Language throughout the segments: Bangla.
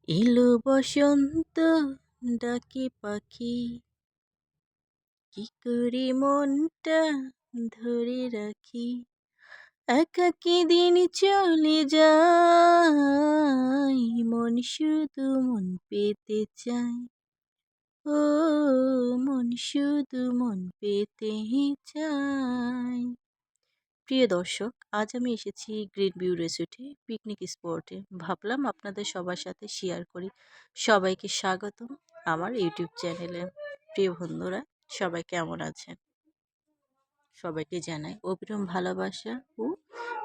এলো বসন্ত ডাকে পাখি, কি করে মনটা ধরে রাখি। একাকী দিন চলে যায়, মন শুধু মন পেতে চায়। ও মন শুধু মন পেতে চায়। প্রিয় দর্শক, আজ আমি এসেছি গ্রিন ভিউ রিসোর্টে পিকনিক স্পটে। ভাবলাম আপনাদের সবার সাথে শেয়ার করি। সবাইকে স্বাগতম আমার ইউটিউব চ্যানেলে। প্রিয় বন্ধুরা, সবাই কেমন আছেন? সবাইকে জানাই অবিরাম ভালোবাসা ও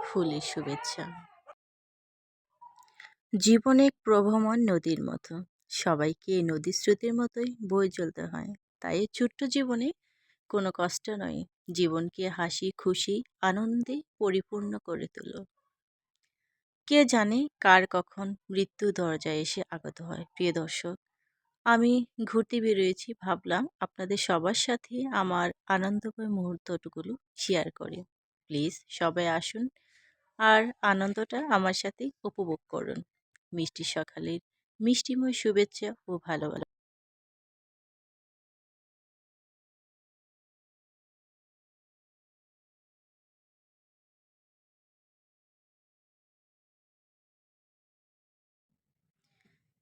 ফুলের শুভেচ্ছা। জীবন এক প্রবহমান নদীর মতো, সবাইকে এই নদীর স্রোতের মতোই বয়ে চলতে হয়। তাই এই ছোট্ট জীবনে কোনো কষ্ট নয়, জীবনকে হাসি খুশি আনন্দে পরিপূর্ণ করে তোলো। কে জানে কার কখন মৃত্যু দরজায় এসে আগত হয়। প্রিয় দর্শক, আমি ঘুরতে বেরিয়েছি, ভাবলাম আপনাদের সবার সাথে আমার আনন্দময় মুহূর্তগুলো শেয়ার করি। প্লিজ সবাই আসুন আর আনন্দটা আমার সাথে উপভোগ করুন। মিষ্টি সকালের মিষ্টিময় শুভেচ্ছা ও ভালোবাসা।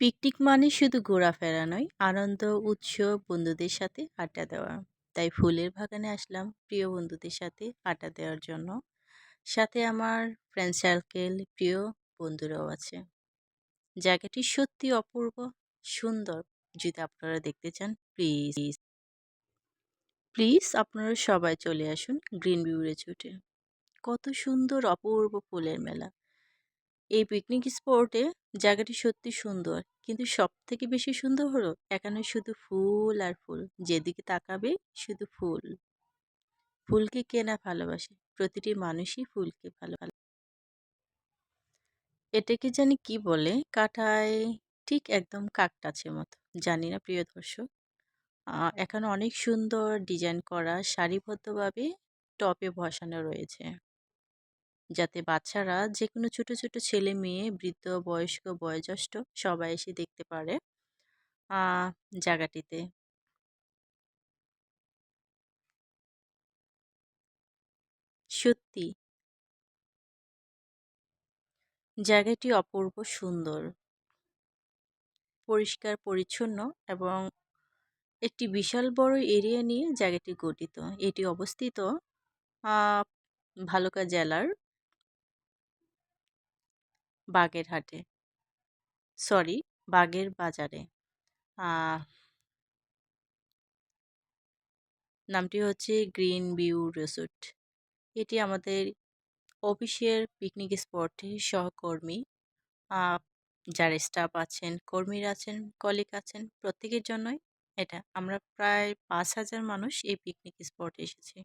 পিকনিক মানে শুধু ঘোরাফেরা নয়, আনন্দ, উৎসব, বন্ধুদের সাথে আড্ডা দেওয়া। তাই ফুলের বাগানে আসলাম প্রিয় বন্ধুদের সাথে আড্ডা দেওয়ার জন্য। সাথে আমার ফ্রেন্ড সার্কেল, প্রিয় বন্ধুরাও আছে। জায়গাটি সত্যি অপূর্ব সুন্দর। যদি আপনারা দেখতে চান, প্লিজ প্লিজ আপনারা সবাই চলে আসুন গ্রিন ভিউ রিসোর্টে। কত সুন্দর অপূর্ব ফুলের মেলা। এই পিকনিক স্পটে জায়গাটি সত্যি সুন্দর, কিন্তু সব থেকে বেশি সুন্দর হলো এখানে শুধু ফুল আর ফুল। যেদিকে তাকাবে শুধু ফুল। ফুলকে কে না ভালোবাসে? প্রতিটি মানুষই ফুলকে ভালোবাসে। এটাকে জানি কি বলে, কাঁটায় ঠিক একদম কাকটাছের মতো। জানি না প্রিয় দর্শক। এখানে অনেক সুন্দর ডিজাইন করা সারিবদ্ধভাবে টবে বসানো রয়েছে, যাতে বাচ্চারা যে কোনো ছোট ছোট ছেলে মেয়ে, বৃদ্ধ, বয়স্ক, বয়োজ্যেষ্ঠ সবাই এসে দেখতে পারে আহ জায়গাটিতে। সত্যি জায়গাটি অপূর্ব সুন্দর, পরিষ্কার পরিচ্ছন্ন এবং একটি বিশাল বড় এরিয়া নিয়ে জায়গাটি গঠিত। এটি অবস্থিত আহ ভালুকা জেলার বাগেরহাটে, সরি, বাগের বাজারে। আহ নামটি হচ্ছে গ্রিন ভিউ রিসোর্ট। এটি আমাদের অফিসের পিকনিক স্পটের সহকর্মী, আহ, যারা স্টাফ আছেন, কর্মীরা আছেন, কলিগ আছেন, প্রত্যেকের জন্যই এটা। আমরা প্রায় 5,000 মানুষ এই পিকনিক স্পটে এসেছি।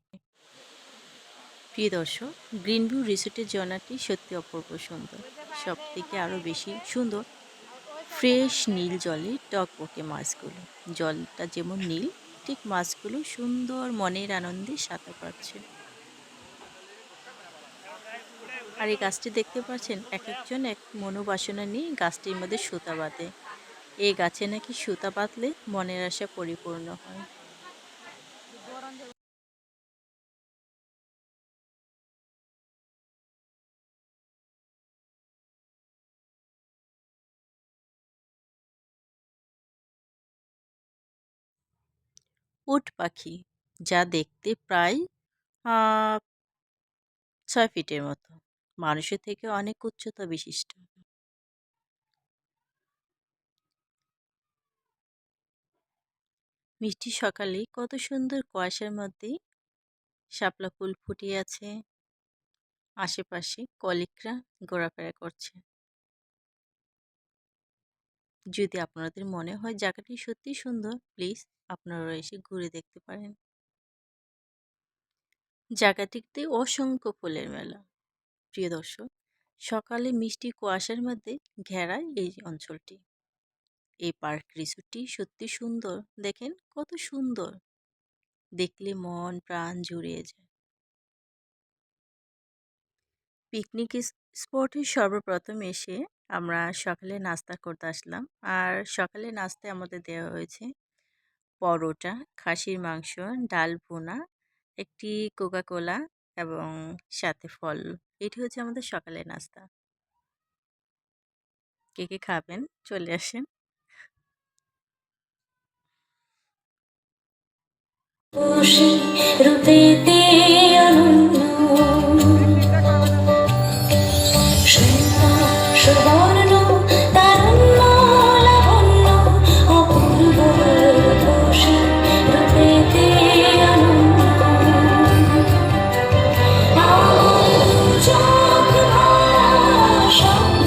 প্রিয় দর্শক, গ্রিন ভিউ রিসোর্টের জর্নাটি সত্যি অপূর্ব সুন্দর। সব থেকে আরও বেশি সুন্দর ফ্রেশ নীল জলে টকবকে মাছগুলো। জলটা যেমন নীল, ঠিক মাছগুলো সুন্দর মনের আনন্দে সাঁতার পাচ্ছে। আর এই গাছটি দেখতে পাচ্ছেন, এক একজন এক মনোবাসনা নিয়ে গাছটির মধ্যে সুতা বাঁধে। এই গাছে নাকি সুতা বাঁধলে মনের আশা পরিপূর্ণ হয়। উট পাখি, যা দেখতে প্রায় 6 ফিটের মতো, মানুষের থেকে অনেক উচ্চতা বিশিষ্ট। মিষ্টি সকালে কত সুন্দর কুয়াশার মধ্যে শাপলা ফুল ফুটে আছে। আশেপাশে কলিগরা ঘোরাফেরা করছে। যদি আপনাদের মনে হয় জায়গাটি সত্যি সুন্দর, প্লিজ আপনারা এসে ঘুরে দেখতে পারেন। জায়গাটিতে অসংখ্য ফুলের মেলা। প্রিয় দর্শক, সকালে মিষ্টি কুয়াশার মধ্যে ঘেরা এই অঞ্চলটি। এই পার্ক রিসোর্টটি সত্যি সুন্দর। দেখেন কত সুন্দর, দেখলে মন প্রাণ জুড়িয়ে যায়। পিকনিক স্পটে সর্বপ্রথম এসে আমরা সকালে নাস্তা করতে আসলাম। আর সকালে নাস্তায় আমাদের দেওয়া হয়েছে পরোটা, খাসির মাংস, ডাল ভুনা, একটি কোকা-কোলা এবং সাথে ফল। এটি হচ্ছে আমাদের সকালের নাস্তা। কে, কে খাবেন? চলে আসেন। খুশি রূপেতে অনন্য সুন্দর সুবর্ণ তারুণ্য লাবণ্য অপূর্ব খুশি রূপেতে অনন্য আমার চোখ ভরা স্বপ্ন।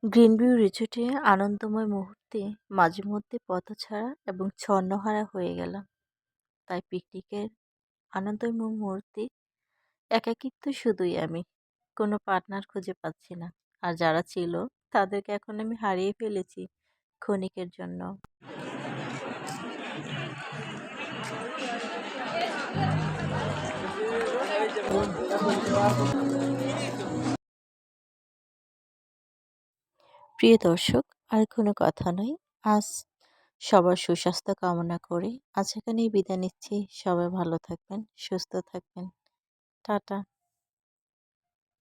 গ্রিনভিউ রিসোর্টে আনন্দময় মুহূর্তে মাঝে মধ্যে পথছাড়া এবং ছন্নহারা হয়ে গেলাম। তাই পিকনিকের আনন্দময় মুহূর্তে একাকিত্ব শুধুই আমি। কোনো পার্টনার খুঁজে পাচ্ছি না। আর যারা ছিল তাদেরকে এখন আমি হারিয়ে ফেলেছি ক্ষণিকের জন্য। প্রিয় দর্শক, আর কোনো কথা নয়। আজ সবার সুস্বাস্থ্য কামনা করে আজ এখানেই বিদায় নিচ্ছি। সবাই ভালো থাকবেন, সুস্থ থাকবেন। টাটা।